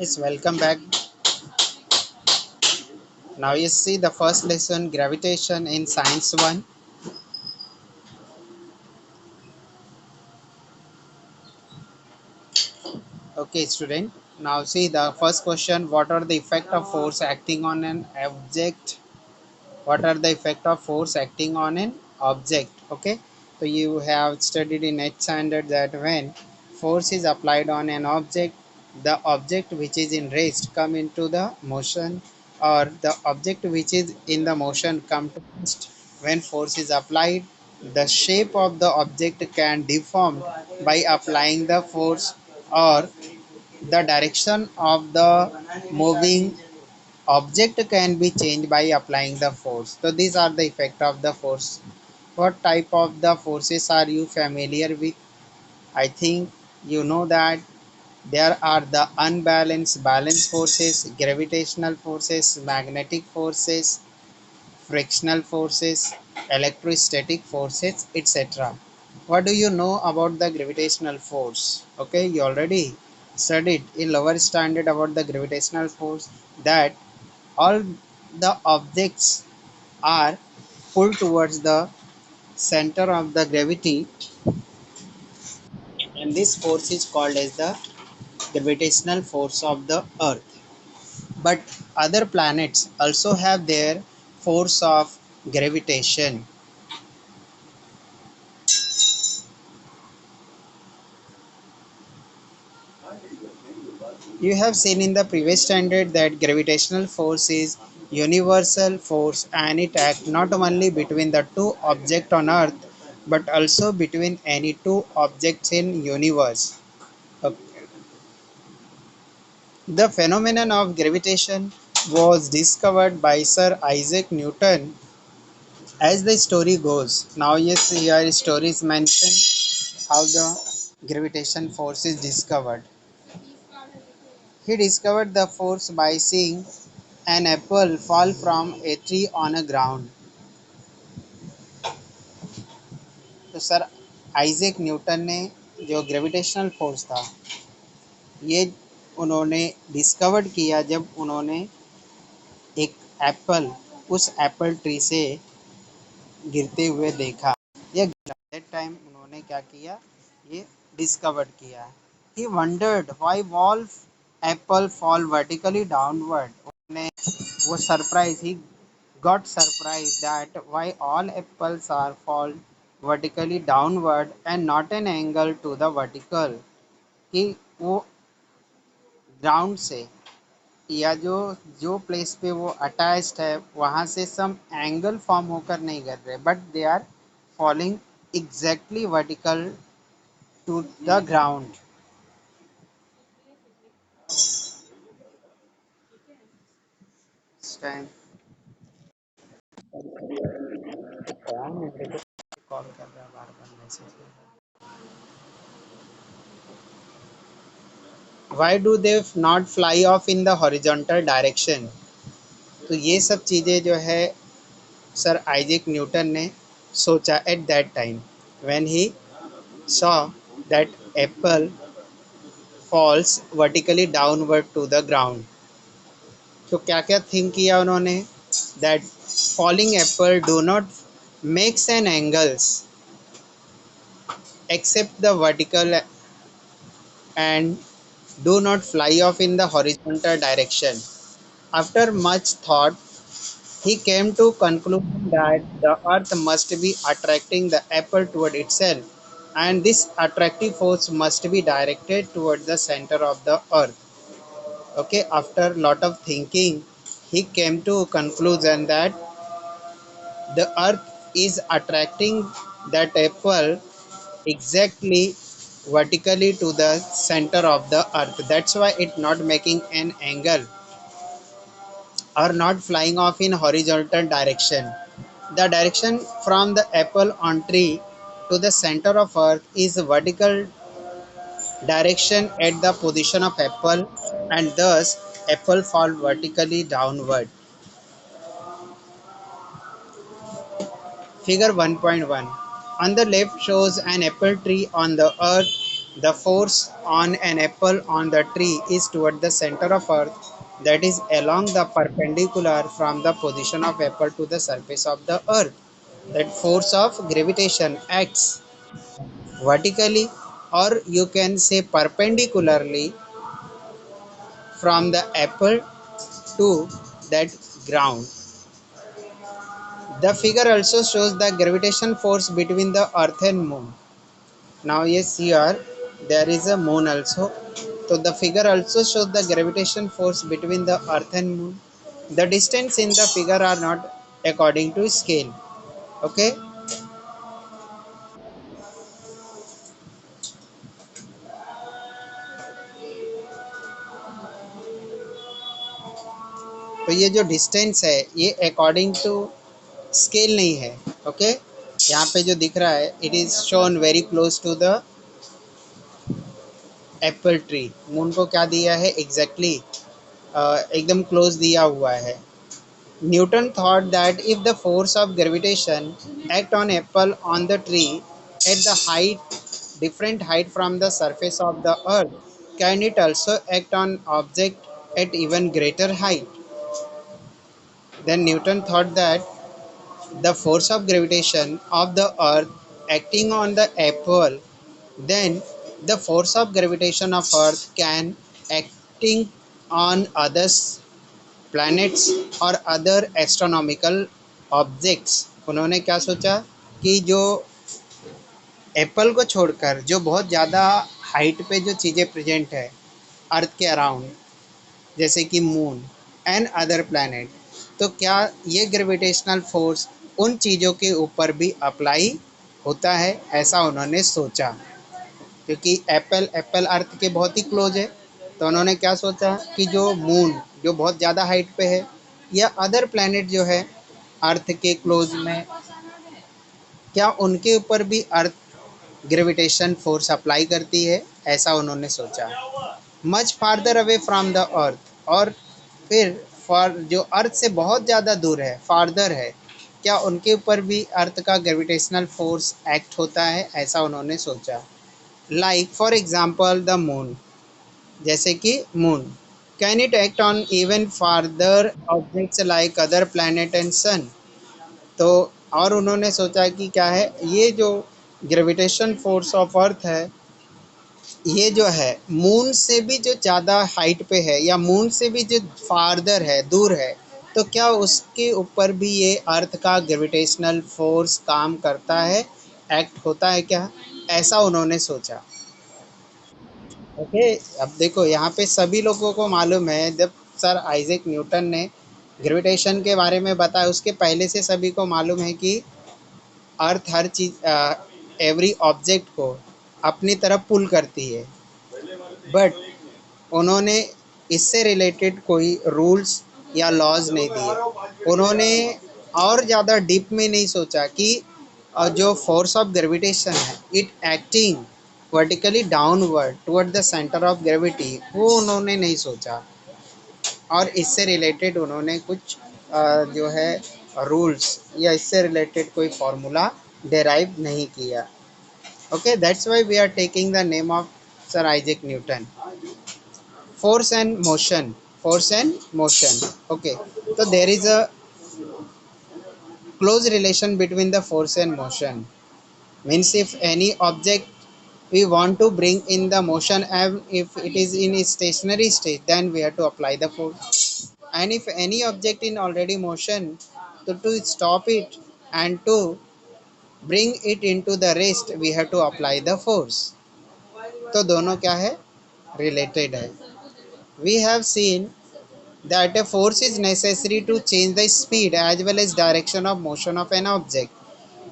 Yes, welcome back. Now you see the first lesson, gravitation in science 1. Okay, student. Now see the first question, what are the effect of force acting on an object? What are the effect of force acting on an object? Okay, so you have studied in 8th standard that when force is applied on an object, the object which is in rest come into the motion, or the object which is in the motion come to rest. When force is applied, the shape of the object can deform by applying the force, or the direction of the moving object can be changed by applying the force. So these are the effect of the force. What type of the forces are you familiar with? I think you know that there are the unbalanced balance forces, gravitational forces, magnetic forces, frictional forces, electrostatic forces, etc. What do you know about the gravitational force? Okay, you already studied in lower standard about the gravitational force, that all the objects are pulled towards the center of the gravity, and this force is called as the gravitational force of the earth. But other planets also have their force of gravitation. You have seen in the previous standard that gravitational force is universal force, and it acts not only between the two objects on earth but also between any two objects in universe. Okay. The phenomenon of gravitation was discovered by Sir Isaac Newton. As the story goes, now yes, here stories mention how the gravitation force is discovered. He discovered the force by seeing an apple fall from a tree on a ground. तो sir Isaac Newton ने जो gravitational force था, ये उन्होंने discovered किया जब उन्होंने एक एप्पल उस एप्पल ट्री से गिरते हुए देखा। ये दैट टाइम उन्होंने क्या किया, ये डिस्कवर्ड किया। He wondered why all apple fall vertically downward. उन्होंने वो surprise, he got surprised that why all apples are fall vertically downward and not an angle to the vertical, कि वो ग्राउंड से या जो जो प्लेस पे वो अटैच्ड है वहाँ से सम एंगल फॉर्म होकर नहीं गिर रहे, but they are falling exactly vertical to the ground. Call कर रहा है बार बार message. Why do they not fly off in the horizontal direction? तो ये सब चीज़ें जो है सर आइजैक न्यूटन ने सोचा at that time when he saw that apple falls vertically downward to the ground. तो क्या क्या थिंक किया उन्होंने, that falling apple do not makes an angles except the vertical, and do not fly off in the horizontal direction. After much thought, he came to conclusion that the earth must be attracting the apple toward itself, and this attractive force must be directed toward the center of the earth. Okay, after lot of thinking, he came to conclusion that the earth is attracting that apple exactly vertically to the center of the earth. That's why it not making an angle or not flying off in horizontal direction. The direction from the apple on tree to the center of earth is vertical direction at the position of apple, and thus apple fall vertically downward. Figure 1.1 on the left shows an apple tree on the earth. The force on an apple on the tree is toward the center of earth, that is along the perpendicular from the position of apple to the surface of the earth. That force of gravitation acts vertically, or you can say perpendicularly, from the apple to that ground. The figure also shows the gravitation force between the earth and moon. Now yes, here there is a moon also. So the figure also shows the gravitation force between the earth and moon. The distance in the figure are not according to scale. Okay. तो ये जो distance है ये according to scale नहीं है. Okay. यहाँ पे जो दिख रहा है it is shown very close to the apple tree. Moon को क्या दिया है एग्जैक्टली एकदम क्लोज दिया हुआ है. Newton thought that if the force of gravitation act on apple on the tree at the height different height from the surface of the earth, can it also act on object at even greater height? Then Newton thought that the force of gravitation of the earth acting on the apple, then the force of gravitation of earth can acting on others planets और other astronomical objects. उन्होंने क्या सोचा कि जो Apple को छोड़कर जो बहुत ज़्यादा हाइट पे जो चीज़ें प्रेजेंट है अर्थ के अराउंड, जैसे कि मून एंड अदर प्लैनेट, तो क्या ये ग्रेविटेशनल फोर्स उन चीज़ों के ऊपर भी अप्लाई होता है, ऐसा उन्होंने सोचा. क्योंकि एप्पल एप्पल अर्थ के बहुत ही क्लोज है, तो उन्होंने क्या सोचा कि जो मून जो बहुत ज़्यादा हाइट पे है या अदर प्लैनेट जो है अर्थ के क्लोज में, क्या उनके ऊपर भी अर्थ ग्रेविटेशन फोर्स अप्लाई करती है, ऐसा उन्होंने सोचा. Much farther away from the earth, और फिर फॉर जो अर्थ से बहुत ज़्यादा दूर है फार्दर है, क्या उनके ऊपर भी अर्थ का ग्रेविटेशनल फोर्स एक्ट होता है, ऐसा उन्होंने सोचा. Like for example the moon, जैसे कि moon. Can it act on even farther objects like other planet and sun. तो और उन्होंने सोचा कि क्या है ये जो ग्रेविटेशन फोर्स ऑफ अर्थ है ये जो है मून से भी जो ज़्यादा हाइट पे है या मून से भी जो फार्दर है दूर है, तो क्या उसके ऊपर भी ये अर्थ का ग्रेविटेशनल फोर्स काम करता है, एक्ट होता है क्या, ऐसा उन्होंने सोचा. ओके. अब देखो यहाँ पे सभी लोगों को मालूम है, जब सर आइजैक न्यूटन ने ग्रेविटेशन के बारे में बताया उसके पहले से सभी को मालूम है कि अर्थ हर चीज़ एवरी ऑब्जेक्ट को अपनी तरफ पुल करती है. बट उन्होंने इससे रिलेटेड कोई रूल्स या लॉज नहीं दिए. उन्होंने और ज़्यादा डीप में नहीं सोचा कि जो फोर्स ऑफ ग्रेविटेशन है it acting vertically downward toward the centre of gravity, वो उन्होंने नहीं सोचा. और इससे रिलेटेड उन्होंने कुछ जो है रूल्स या इससे रिलेटेड कोई फार्मूला डेराइव नहीं किया. Okay. That's why we are taking the name of sir Isaac Newton. Force and motion. Force and motion. Okay. So there is a close relation between the force and motion. Means if any object we want to bring in the motion, and if it is in a stationary state, then we have to apply the force. And if any object in already motion, to stop it and to bring it into the rest, we have to apply the force. तो दोनों क्या है, related है. We have seen that a force is necessary to change the speed as well as direction of motion of an object.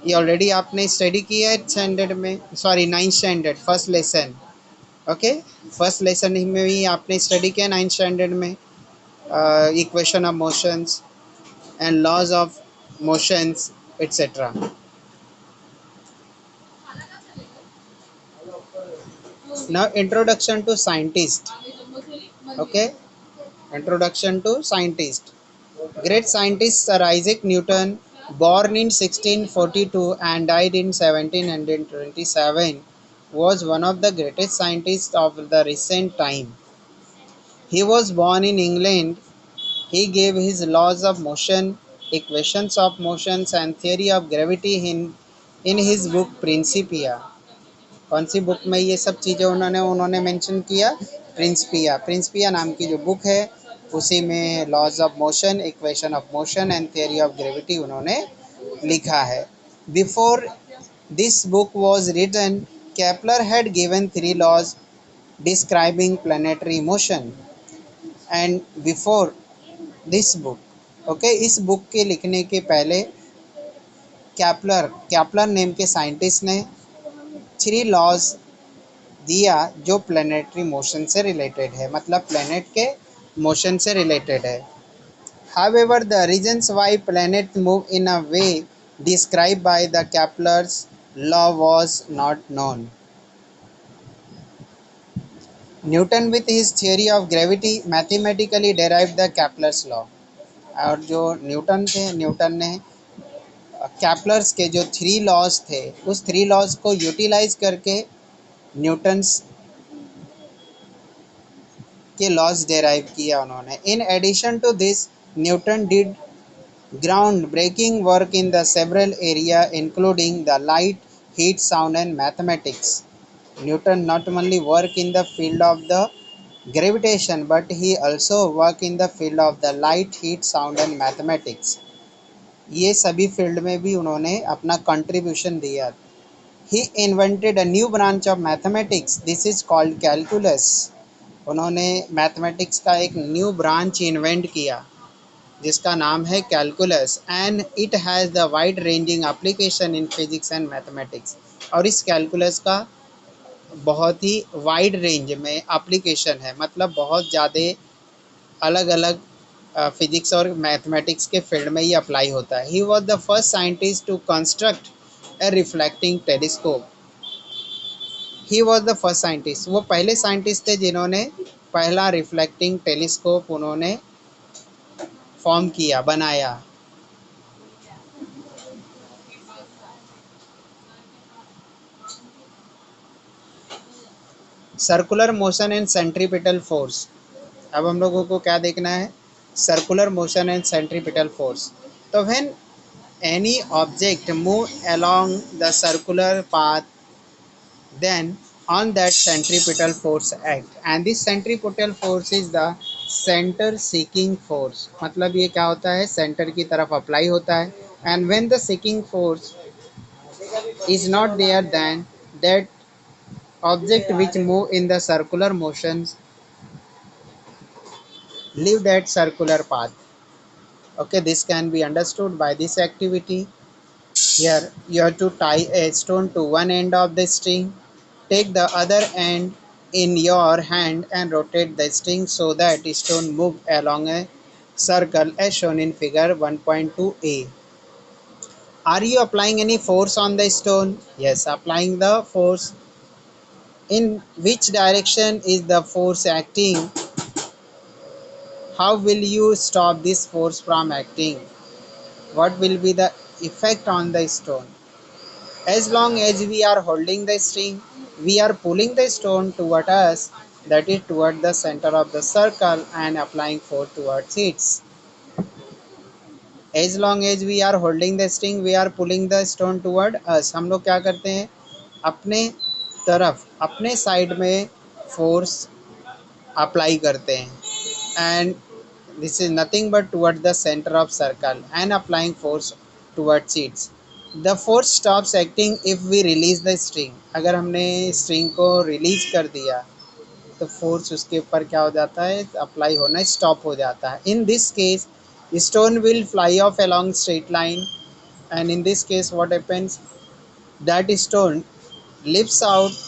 ये already आपने study किया है standard में, sorry ninth standard first lesson. Okay. First lesson में ही आपने study किया ninth standard में, equation of motions and laws of motions etcetera. Now introduction to scientist. Okay. Introduction to scientist. Great scientist Sir Isaac Newton, born in 1642 and died in 1727, was one of the greatest scientists of the recent time. He was born in England. He gave his laws of motion, equations of motions and theory of gravity in his book Principia. कौन सी book में ये सब चीज़ें उन्होंने उन्होंने mention किया? Principia. Principia नाम की जो बुक है उसी में laws of motion, equation of motion and theory of gravity उन्होंने लिखा है। Before this book was written, Kepler had given 3 laws describing planetary motion and before this book, okay, इस बुक के लिखने के पहले कैपलर कैपलर नेम के साइंटिस्ट ने 3 लॉज दिया जो प्लैनेटरी मोशन से रिलेटेड है, मतलब प्लैनेट के मोशन से रिलेटेड है। However the reasons why planet move in a way describe by the Kepler's law was not known. Newton with his theory of gravity mathematically derived the Kepler's law. और जो Newton थे, Newton ने Kepler's के जो 3 laws थे उस 3 laws को utilise करके न्यूटन्स के लॉज डेराइव किया उन्होंने। In addition to this, Newton did ground breaking work in the several area including the light, heat, sound and mathematics. Newton not only work in the field of the gravitation but he also work in the field of the light, heat, sound and mathematics. ये सभी field में भी उन्होंने अपना contribution दिया। He invented a new branch of mathematics. This is called calculus. उन्होंने mathematics का एक न्यू ब्रांच इन्वेंट किया जिसका नाम है calculus and it has the wide ranging application in physics and mathematics. और इस कैलकुलस का बहुत ही वाइड रेंज में एप्लीकेशन है, मतलब बहुत ज़्यादा अलग अलग फिजिक्स और मैथमेटिक्स के फील्ड में ये अप्लाई होता है। He was the first scientist to construct a reflecting telescope. He was the first scientist, वो पहले साइंटिस्ट थे जिन्होंने पहला रिफ्लेक्टिंग टेलीस्कोप उन्होंने फॉर्म किया, बनाया। Circular motion and centripetal force. अब हम लोगों को क्या देखना है? Circular motion and centripetal force. तो when any object move along the circular path, then on that centripetal force act and this centripetal force is the center seeking force। मतलब ये क्या होता है? सेंटर की तरफ अप्लाई होता है। and when the seeking force is not there, then that object which move in the circular motions leave that circular path। Okay, this can be understood by this activity. Here you have to tie a stone to one end of the string. Take the other end in your hand and rotate the string so that the stone moves along a circle as shown in figure 1.2a. Are you applying any force on the stone? Yes, applying the force. In which direction is the force acting? How will you stop this force from acting? What will be the effect on the stone? As long as we are holding the string, we are pulling the stone toward us, that is toward the center of the circle and applying force towards it. As long as we are holding the string, we are pulling the stone toward us. हम लोग क्या करते हैं? अपने तरफ, अपने side में force apply करते हैं and this is nothing but toward the center of circle and applying force towards it. The force stops acting if we release the string। अगर हमने स्ट्रिंग को रिलीज कर दिया तो फोर्स उसके ऊपर क्या हो जाता है? अप्लाई होना स्टॉप हो जाता है। In this case stone will fly off along straight line and in this case what happens? That stone leaps out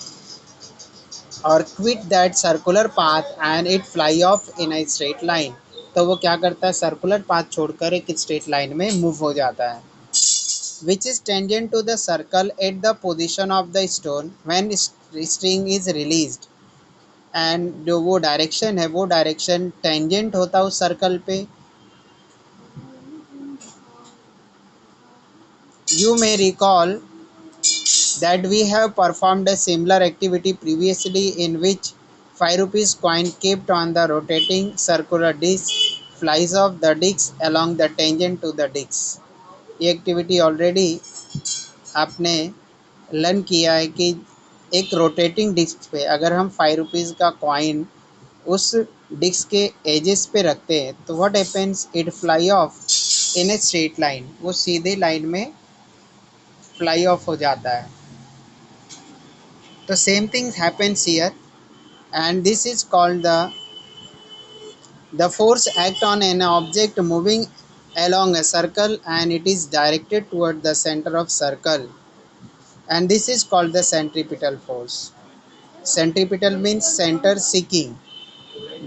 और quit that circular path and it fly of in a straight line. तो वो क्या करता है? Circular path छोड़कर एक straight line में move हो जाता है। Which is tangent to the circle at the position of the stone when string is released. And जो वो डायरेक्शन है वो डायरेक्शन टेंजेंट होता है उस सर्कल पे। You may recall that we have performed a similar activity previously in which 5 rupees coin kept on the rotating circular disc flies off the disc along the tangent to the disc. ये activity already आपने learn किया है कि एक rotating disc पे अगर हम 5 rupees का कॉइन उस डिस्क के एजेस पे रखते हैं तो what happens, it fly of in a straight line, वो सीधे लाइन में फ्लाई ऑफ हो जाता है. तो same thing happens here and this is called the force act on an object moving along a circle and it is directed toward the center of circle, and this is called the centripetal force. Centripetal means center seeking,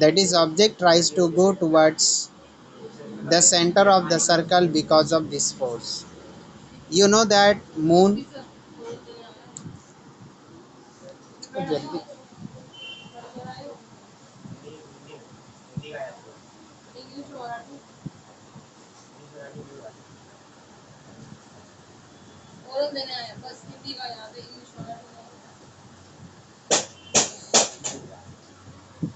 that is object tries to go towards the center of the circle because of this force. You know that moon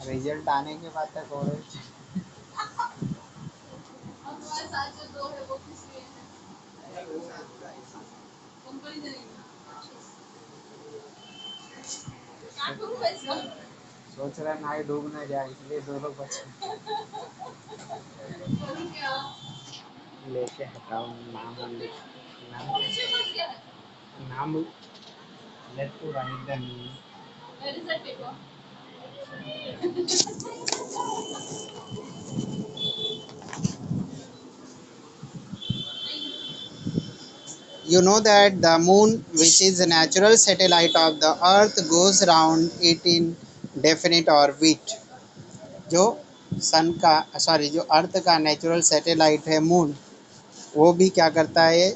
result आने के बाद तक और सोच रहा नाई डूब ना जाए इसलिए दो लोग बचे लेके हटाओ नाम नाम नाम let to write the name. You know that the moon, which is a natural satellite of the earth, goes round it in definite orbit. जो सन का सॉरी जो अर्थ का नेचुरल सैटेलाइट है मून, वो भी क्या करता है,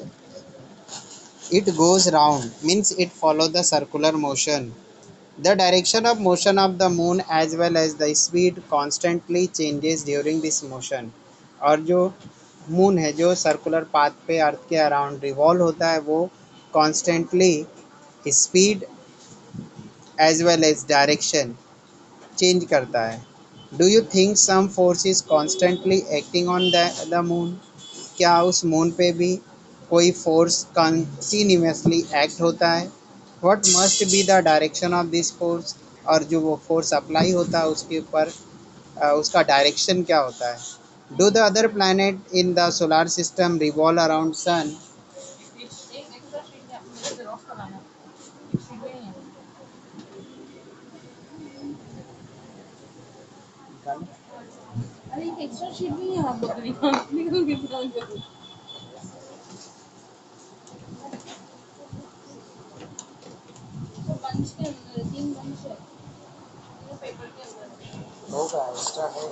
it goes round means it follow the circular motion. The direction of motion of the moon as well as the speed constantly changes during this motion. और जो मून है जो सर्कुलर पाथ पे अर्थ के अराउंड रिवॉल्व होता है वो constantly speed as well as direction change करता है. Do you think some force is constantly acting on the moon? क्या उस मून पे भी कोई फोर्स कंटिन्यूसली एक्ट होता है? What must be the direction of this force? और जो वो फोर्स अप्लाई होता है उसके ऊपर उसका डायरेक्शन क्या होता है? Do the other planet in the solar system revolve around sun? अरे एक एक्स्ट्रा शीट भी है, आप निकल के पंच के अंदर 3 पंच है ये पेपर के अंदर होगा एक्स्ट्रा है.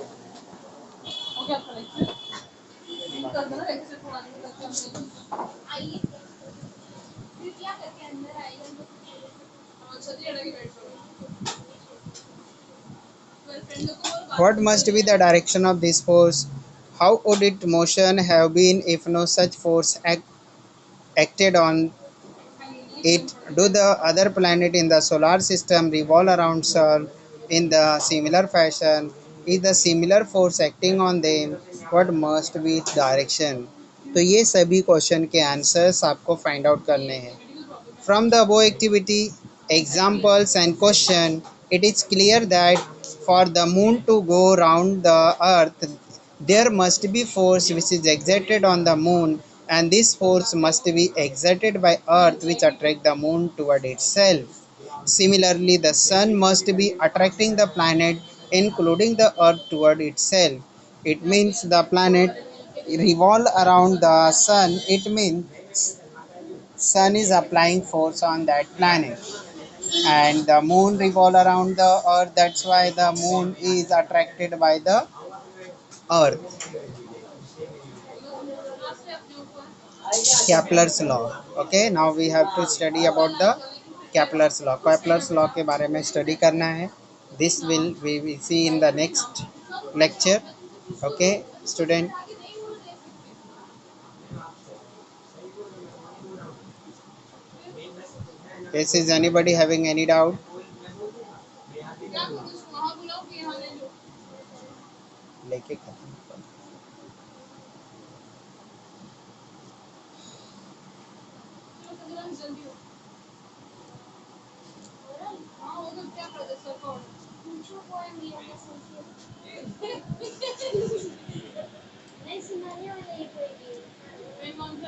ओके आपका लेक्चर कर दो ना, लेक्चर थोड़ा तक हम आइए कृपया करके अंदर आइए. छतरी हटा के बैठ जाओ. What must be the direction of this force? How would its motion have been if no such force acted on it? Do the other planets in the solar system revolve around Sun in the similar fashion? Is the similar force acting on them? What must be its direction? तो ये सभी question के answers आपको find out करने हैं. From the above activity, examples and question, it is clear that for the moon to go round the earth, there must be force which is exerted on the moon, and this force must be exerted by earth which attract the moon toward itself. Similarly, the sun must be attracting the planet including the earth toward itself. It means the planet revolve around the sun. It means sun is applying force on that planet and the moon revolve around the earth, that's why the moon is attracted by the earth. Kepler's law. Okay, now we have to study about the Kepler's law. Kepler's law के बारे में study करना है. This will we will see in the next lecture. Okay student. Yes, is anybody having any doubt? लेके खत्म कर।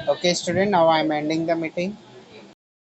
Okay, student. Now I am ending the meeting.